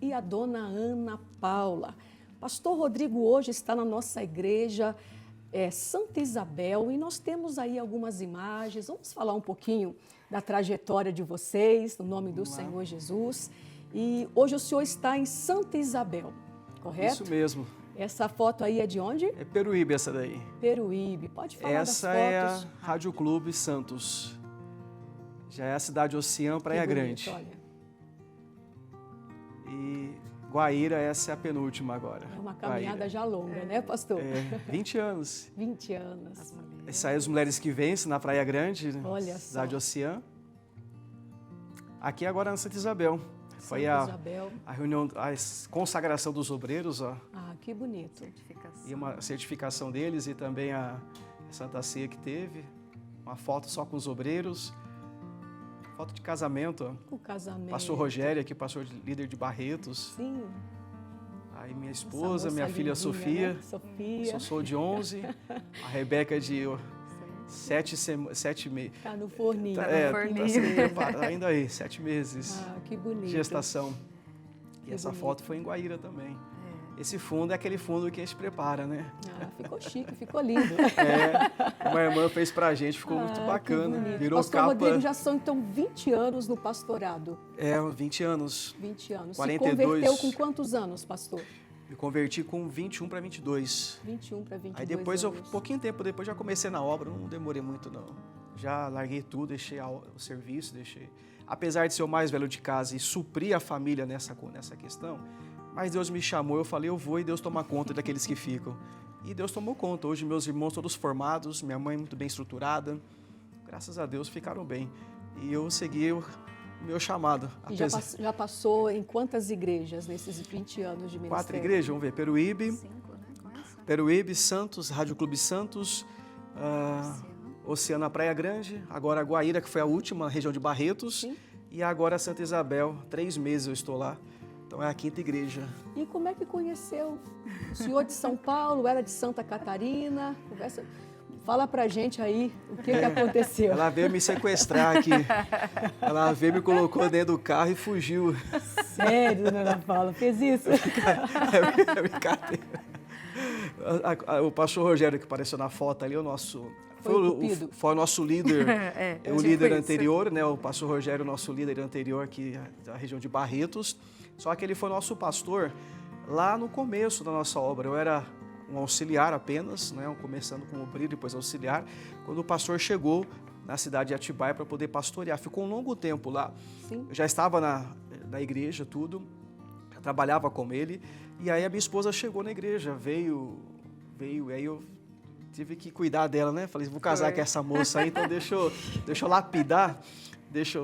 e a dona Ana Paula. Pastor Rodrigo hoje está na nossa igreja Santa Isabel e nós temos aí algumas imagens. Vamos falar um pouquinho da trajetória de vocês, no nome do Senhor Jesus. E hoje o senhor está em Santa Isabel, correto? Isso mesmo. Essa foto aí é de onde? É Peruíbe essa daí. Peruíbe. Pode falar das fotos? Essa é a Rádio Clube Santos. Já é a cidade Oceã, Praia Grande. Olha. E Guaíra, essa é a penúltima agora. É uma caminhada Guaíra. Já longa, né, pastor? 20 anos. 20 anos. Essa aí é as mulheres que vencem na Praia Grande, Olha cidade só. Oceã. Aqui agora na Santa Isabel. Foi a reunião, a consagração dos obreiros, ó. Ah, que bonito. E uma certificação deles e também a Santa Ceia que teve. Uma foto só com os obreiros. Foto de casamento, ó. O casamento. Pastor Rogério aqui, pastor líder de Barretos. Sim. Aí minha esposa, minha filha lindinha, Sofia. né? Sofia. Sou de 11. A Rebeca de 7 meses. Tá no forninho. Tá, no tá forninho. se preparando ainda aí, 7 meses. Ah, que bonito. De gestação. Que E essa bonito. foto foi em Guaíra também. Esse fundo é aquele fundo que a gente prepara, né? Ah, ficou chique, ficou lindo. Uma irmã fez pra gente, ficou muito bacana. Virou Pastor capa. Rodrigo, já são então 20 anos no pastorado. 20 anos. 20 anos. 42. Se converteu com quantos anos, pastor? Me converti com 21 para 22. 21 para 22 Aí depois, anos. pouquinho tempo depois, já comecei na obra, não demorei muito não. Já larguei tudo, deixei o serviço, deixei. Apesar de ser o mais velho de casa e suprir a família nessa questão, mas Deus me chamou, eu falei, eu vou e Deus toma conta daqueles que ficam. E Deus tomou conta. Hoje meus irmãos todos formados, minha mãe muito bem estruturada. Graças a Deus ficaram bem. E eu segui o meu chamado. E já passou em quantas igrejas nesses 20 anos de ministério? 4 igrejas, vamos ver. Peruíbe, 5, né? Começa. Peruíbe, Santos, Rádio Clube Santos, Oceana Praia Grande, agora Guaíra, que foi a última região de Barretos, Sim. e agora Santa Isabel. 3 meses eu estou lá. Então é a 5ª igreja. E como é que conheceu? O senhor de São Paulo, era de Santa Catarina? Fala pra gente aí o que aconteceu. Ela veio me sequestrar aqui. Ela veio, me colocou dentro do carro e fugiu. Sério, dona Ana Paula, fez isso? É brincadeira. O pastor Rogério que apareceu na foto ali, o nosso... Foi o nosso líder, o líder anterior, né? O pastor Rogério, nosso líder anterior aqui da região de Barretos. Só que ele foi nosso pastor lá no começo da nossa obra. Eu era um auxiliar apenas, né? Começando como obreiro, depois auxiliar. Quando o pastor chegou na cidade de Atibaia para poder pastorear, ficou um longo tempo lá. Sim. Eu já estava na igreja, tudo, já trabalhava com ele. E aí a minha esposa chegou na igreja, veio, e aí eu tive que cuidar dela, né? Falei, vou casar com essa moça aí, então deixa eu lapidar.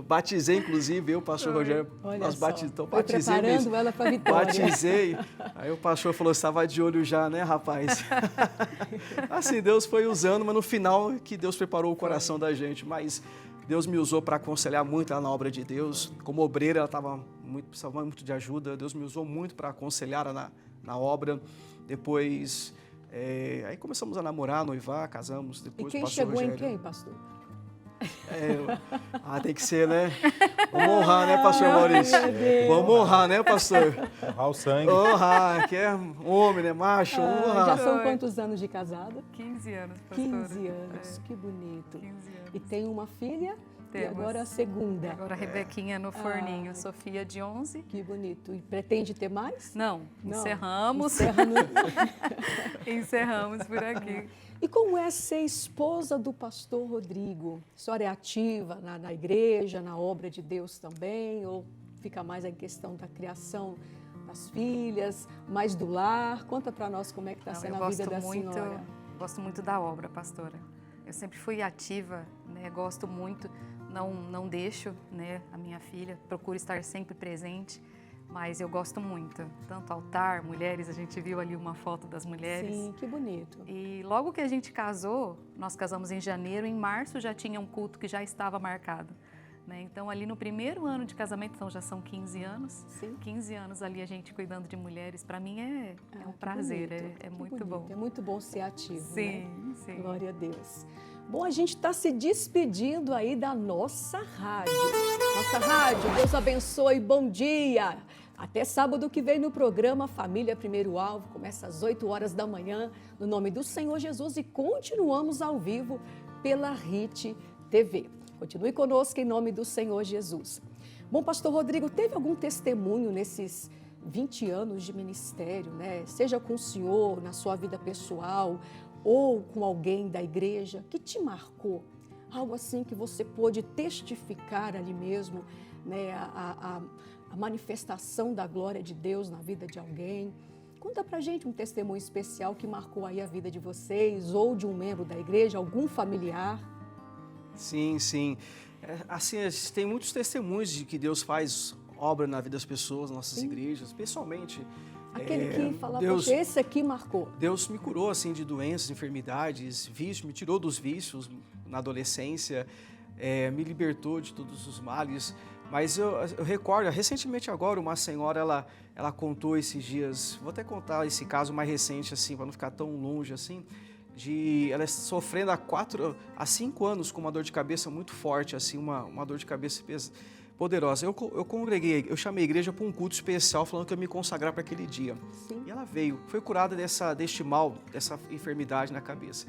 Batizei, inclusive, eu, o pastor Rogério, nós batizamos. Foi preparando ela para a vitória. Batizei. Aí o pastor falou, você estava de olho já, né, rapaz? Assim, Deus foi usando, mas no final que Deus preparou o coração da gente. Mas Deus me usou para aconselhar muito ela na obra de Deus. Como obreira, ela precisava muito de ajuda. Deus me usou muito para aconselhar ela na obra. Depois, aí começamos a namorar, noivar, casamos. Depois, e quem o pastor chegou Rogério. em quem, pastor? Tem que ser, né? Vamos honrar, né, pastor Maurício? Vamos honrar, né, pastor? Honrar o sangue. Honrar, que é homem, né, macho, honrar. Já são quantos anos de casada? 15 anos, pastora. 15 anos, que bonito. 15 anos. E tem uma filha Temos. e agora a segunda. Agora a Rebequinha no forninho, Sofia de 11. Que bonito. E pretende ter mais? Não, Não. encerramos. Encerra no... Encerramos por aqui. E como é ser esposa do pastor Rodrigo? A senhora é ativa na igreja, na obra de Deus também? Ou fica mais em questão da criação das filhas, mais do lar? Conta para nós como é que está sendo a vida da senhora. Gosto muito da obra, pastora. Eu sempre fui ativa, né? Gosto muito, não deixo, né, a minha filha, procuro estar sempre presente. mas eu gosto muito. Tanto altar, mulheres, a gente viu ali uma foto das mulheres. Sim, que bonito. E logo que a gente casou, nós casamos em janeiro, em março já tinha um culto que já estava marcado. Né? Então, ali no primeiro ano de casamento, então já são 15 anos, Sim. 15 anos ali a gente cuidando de mulheres, para mim é um prazer, é muito bom. É muito bom ser ativo, Sim, né? sim. Glória a Deus. Bom, a gente está se despedindo aí da nossa rádio. Nossa rádio, Deus abençoe, bom dia. Até sábado que vem no programa Família Primeiro Alvo, começa às 8 horas da manhã, no nome do Senhor Jesus, e continuamos ao vivo pela RIT TV. Continue conosco em nome do Senhor Jesus. Bom, pastor Rodrigo, teve algum testemunho nesses 20 anos de ministério, né? Seja com o senhor, na sua vida pessoal, ou com alguém da igreja, que te marcou? Algo assim que você pôde testificar ali mesmo, né? A manifestação da glória de Deus na vida de alguém. Conta pra gente um testemunho especial que marcou aí a vida de vocês, ou de um membro da igreja, algum familiar. Sim, sim. Assim, tem muitos testemunhos de que Deus faz obra na vida das pessoas, nas nossas igrejas, pessoalmente. Aquele que fala, Deus, poxa, esse aqui marcou. Deus me curou, assim, de doenças, enfermidades, vícios, me tirou dos vícios na adolescência, me libertou de todos os males. Mas eu recordo, recentemente agora, uma senhora, ela contou esses dias, vou até contar esse caso mais recente, assim, para não ficar tão longe, assim, ela sofrendo há 5 anos com uma dor de cabeça muito forte, assim, uma dor de cabeça poderosa. Eu congreguei, eu chamei a igreja para um culto especial, falando que eu ia me consagrar para aquele dia. Sim. E ela veio, foi curada deste mal, dessa enfermidade na cabeça.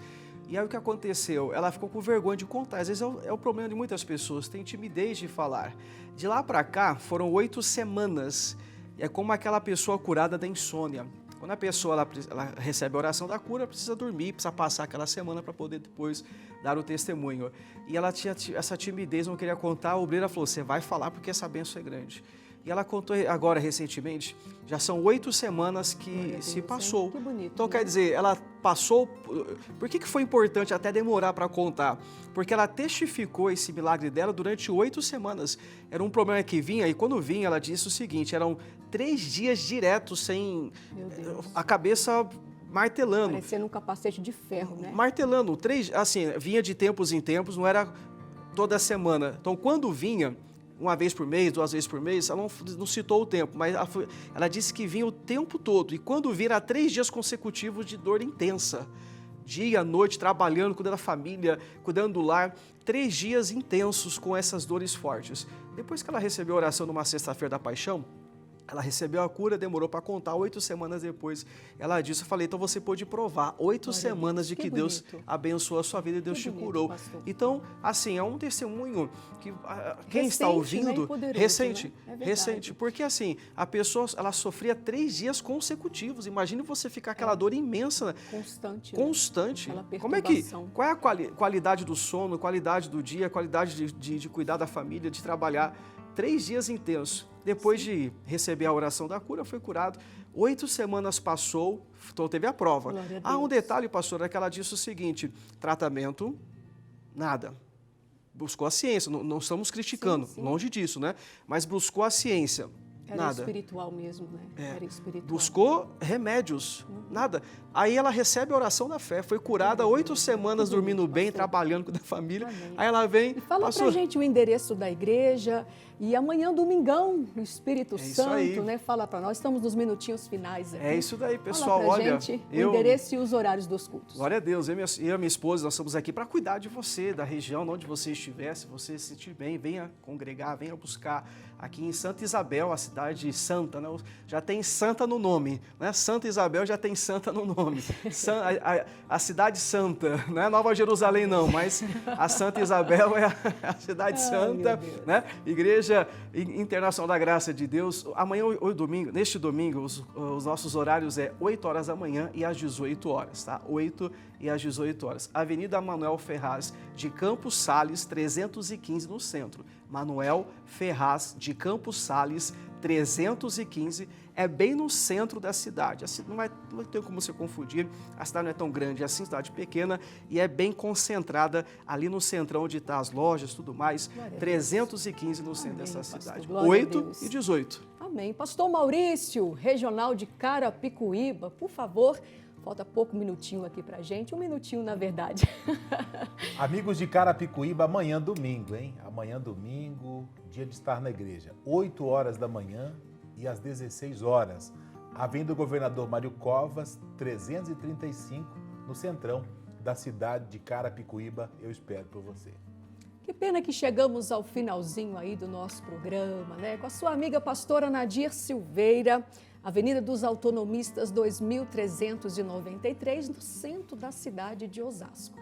E aí o que aconteceu? Ela ficou com vergonha de contar. Às vezes é o problema de muitas pessoas, tem timidez de falar. De lá para cá, foram 8 semanas. É como aquela pessoa curada da insônia. Quando a pessoa ela recebe a oração da cura, precisa dormir, precisa passar aquela semana para poder depois dar o testemunho. E ela tinha essa timidez, não queria contar. A obreira falou, você vai falar porque essa bênção é grande. E ela contou agora, recentemente, já são 8 semanas que se passou. Que bonito, então, né? quer dizer, ela passou... Por que foi importante até demorar para contar? Porque ela testificou esse milagre dela durante 8 semanas. Era um problema que vinha, e quando vinha, ela disse o seguinte, eram 3 dias diretos sem a cabeça martelando. Parecendo um capacete de ferro, né? Martelando, assim, vinha de tempos em tempos, não era toda semana. Então, quando vinha, uma vez por mês, 2 vezes por mês, ela não citou o tempo, mas ela disse que vinha o tempo todo. E quando vira 3 dias consecutivos de dor intensa, dia, noite, trabalhando, cuidando da família, cuidando do lar, 3 dias intensos com essas dores fortes. Depois que ela recebeu a oração numa sexta-feira da paixão, ela recebeu a cura, demorou para contar, 8 semanas depois. Ela disse, eu falei, então você pôde provar 8 semanas de que Deus abençoou a sua vida e Deus te curou. Pastor. Então, assim, é um testemunho que quem Recente, está ouvindo, né? E poderoso, recente, né? É verdade. recente, porque assim, a pessoa, ela sofria 3 dias consecutivos. Imagine você ficar aquela dor imensa, Constante. Né? Constante. Aquela Como é que, perturbação. qual é a qualidade do sono, qualidade do dia, qualidade de cuidar da família, de trabalhar? 3 dias intensos. Depois de receber a oração da cura, foi curado. 8 semanas passou, então teve a prova. Glória a Deus. Um detalhe, pastora, que ela disse o seguinte, tratamento, nada. Buscou a ciência, não estamos criticando, Sim. longe disso, né? Mas buscou a ciência, Era nada. espiritual mesmo, né? Era espiritual. Buscou remédios, nada. Aí ela recebe a oração da fé, foi curada 8 semanas Que bonito, dormindo bem, pastor. trabalhando com a família. Amém. Aí ela vem, E fala pastor, pra gente o endereço da igreja e amanhã, domingão, o Espírito isso Santo, aí. né? Fala pra nós, estamos nos minutinhos finais aqui. é isso daí, pessoal. Fala pra Olha, gente o endereço e os horários dos cultos. Glória a Deus, eu e a minha esposa, nós estamos aqui para cuidar de você, da região onde você estiver. Se você se sentir bem, venha congregar, venha buscar aqui em Santa Isabel, a cidade santa, né? Já tem santa no nome, né? Santa Isabel já tem santa no nome. A cidade santa, não é Nova Jerusalém não, mas a Santa Isabel é a cidade santa, meu Deus. né? Igreja Internacional da Graça de Deus. Amanhã, domingo, neste domingo, os nossos horários é 8 horas da manhã e às 18 horas, tá? 8 e às 18 horas. Avenida Manuel Ferraz de Campos Sales, 315 no centro. Manuel Ferraz de Campos Sales, 315, é bem no centro da cidade. Assim, não vai ter como você confundir, a cidade não é tão grande assim, cidade pequena, e é bem concentrada ali no centrão onde estão as lojas e tudo mais, 315 no centro Amém, dessa pastor. cidade. Glória a 8 Deus. e 18. Amém. Amém. Pastor Maurício, regional de Carapicuíba, por favor, falta pouco minutinho aqui pra gente, um minutinho na verdade. Amigos de Carapicuíba, amanhã domingo, hein? Amanhã domingo, dia de estar na igreja, 8 horas da manhã e às 16 horas. Avenida do Governador Mário Covas, 335, no centrão da cidade de Carapicuíba. Eu espero por você. Que pena que chegamos ao finalzinho aí do nosso programa, né? Com a sua amiga pastora Nadir Silveira, Avenida dos Autonomistas 2393, no centro da cidade de Osasco.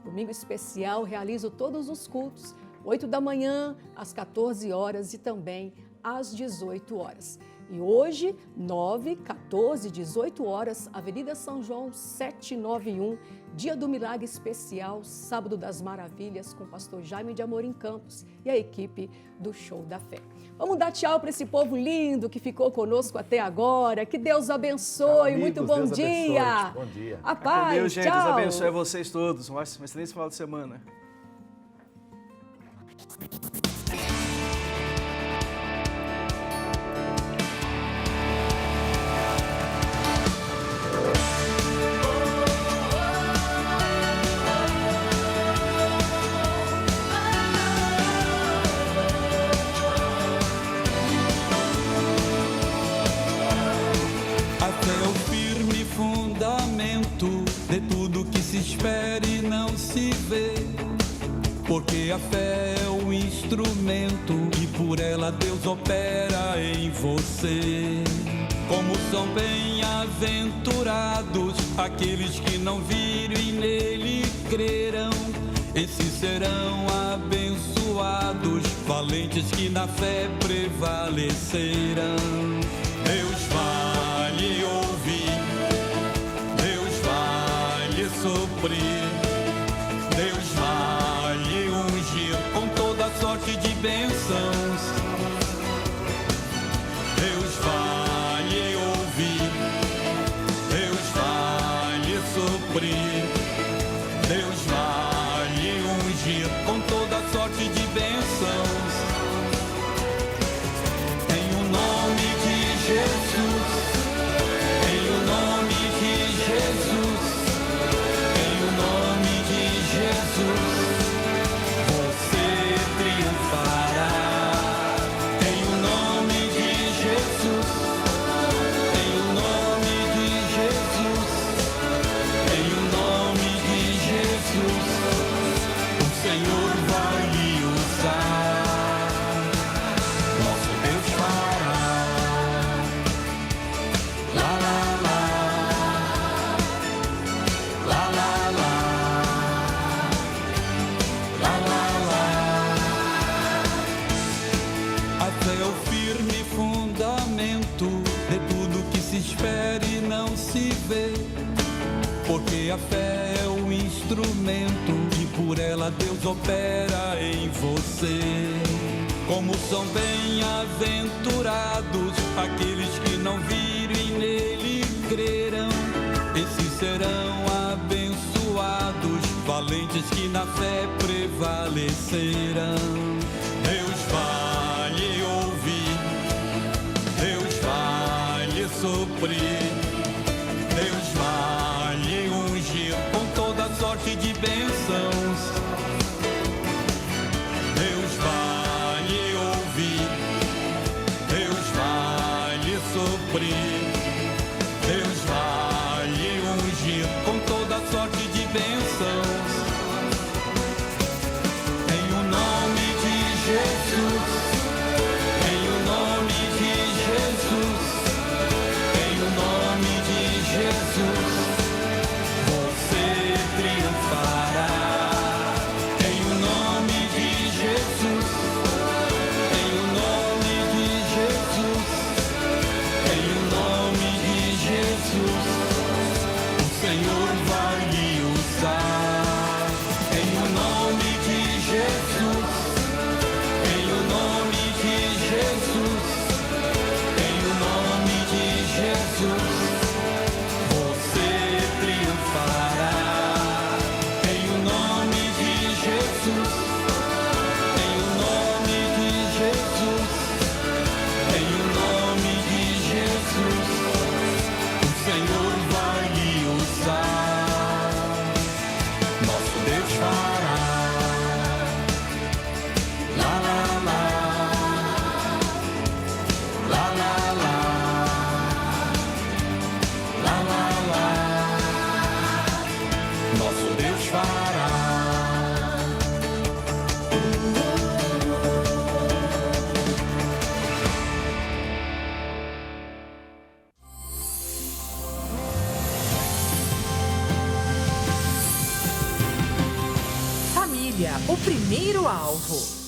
Domingo especial, realizo todos os cultos, 8 da manhã, às 14 horas e também às 18 horas. E hoje, 9, 14, 18 horas, Avenida São João 791, Dia do Milagre Especial, Sábado das Maravilhas, com o pastor Jaime de Amorim Campos e a equipe do Show da Fé. Vamos dar tchau para esse povo lindo que ficou conosco até agora. Que Deus abençoe. Amigos, muito bom Deus dia. abençoe. Bom dia. A paz, Deus, gente, tchau. Deus abençoe a vocês todos. Um excelente final de semana. De tudo que se espera e não se vê, porque a fé é o instrumento e por ela Deus opera em você. Como são bem-aventurados aqueles que não viram e nele crerão, esses serão abençoados, valentes que na fé prevalecerão. Deus vai lhe ouvir, suprir, Deus vai lhe ungir com toda sorte de bênçãos. Deus vai lhe ouvir, Deus vai lhe suprir, Deus vai lhe ungir com toda sorte de bênçãos. Em o nome de Jesus, em o nome de Jesus, você triunfará. Em o nome de Jesus, em o nome de Jesus, em o nome de Jesus, o Senhor vai lhe usar. Nosso Deus fará. Lá, lá, lá, lá, lá, lá. É o firme fundamento de tudo que se espera e não se vê, porque a fé é o instrumento e por ela Deus opera em você. Como são bem-aventurados aqueles que não viram e nele crerão, esses serão abençoados, valentes que na fé prevalecerão. Deus vai lhe ouvir, Deus vai lhe suprir, Deus vai lhe ungir com toda sorte de bênçãos. Deus vai lhe ouvir, Deus vai lhe suprir, Deus vai lhe ungir com toda sorte de bênçãos. Em o nome de Jesus, em o nome de Jesus, em o nome de Jesus, você triunfará. Em o nome de Jesus, em o nome de Jesus, em o nome de Jesus, o Senhor vai lhe usar. Em o nome de Jesus, em o nome de Jesus, em o nome de Jesus, você triunfará. Em o nome de Jesus, em o nome de Jesus, em o nome nosso Deus fará. Família, o primeiro alvo.